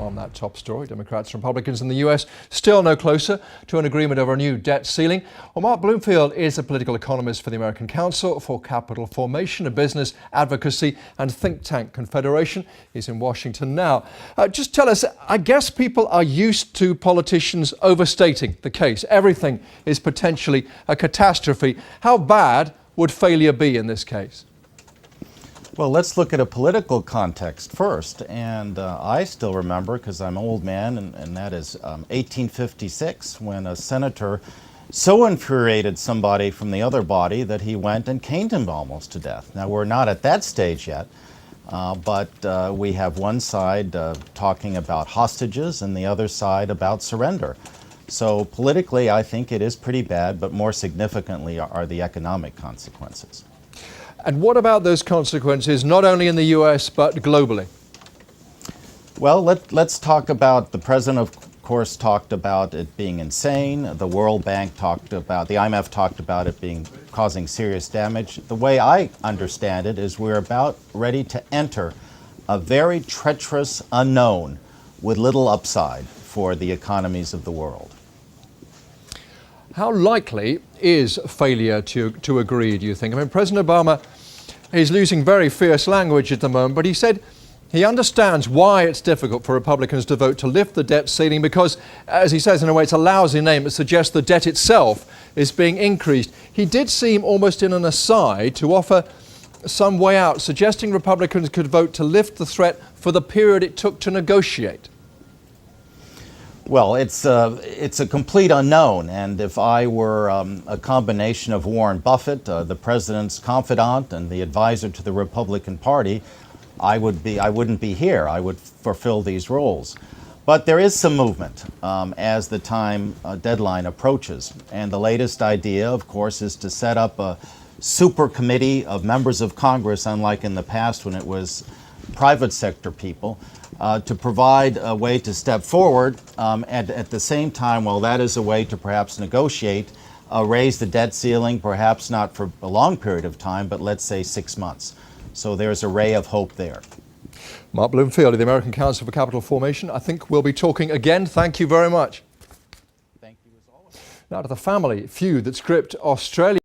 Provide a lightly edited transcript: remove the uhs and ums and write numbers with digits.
on that top story. Democrats and Republicans in the US still no closer to an agreement over a new debt ceiling. Well, Mark Bloomfield is a political economist for the American Council for Capital Formation, a business advocacy and think tank confederation. He's in Washington now. Just tell us, I guess people are used to politicians overstating the case. Everything is potentially a catastrophe. How bad would failure be in this case? Well, let's look at a political context first. And I still remember, because I'm an old man, and that is 1856, when a senator so infuriated somebody from the other body that he went and caned him almost to death. Now, we're not at that stage yet, but we have one side talking about hostages and the other side about surrender. So politically, I think it is pretty bad, but more significantly are the economic consequences. And what about those consequences, not only in the US, but globally? Well, let's talk about, the president, of course, talked about it being insane. The World Bank talked about, the IMF talked about it causing serious damage. The way I understand it is we're about ready to enter a very treacherous unknown with little upside for the economies of the world. How likely is failure to agree, do you think? I mean, President Obama is using very fierce language at the moment, but he said he understands why it's difficult for Republicans to vote to lift the debt ceiling because, as he says, in a way, it's a lousy name. It suggests the debt itself is being increased. He did seem almost in an aside to offer some way out, suggesting Republicans could vote to lift the threat for the period it took to negotiate. Well, it's a complete unknown, and if I were a combination of Warren Buffett, the president's confidant and the advisor to the Republican Party, I wouldn't be here. I would fulfill these roles. But there is some movement as the time deadline approaches, and the latest idea, of course, is to set up a super committee of members of Congress, unlike in the past when it was private sector people, to provide a way to step forward at the same time, while that is a way to perhaps negotiate, raise the debt ceiling, perhaps not for a long period of time, but let's say 6 months. So there's a ray of hope there. Mark Bloomfield of the American Council for Capital Formation. I think we'll be talking again. Thank you very much. Thank you as always. Now to the family feud that's gripped Australia.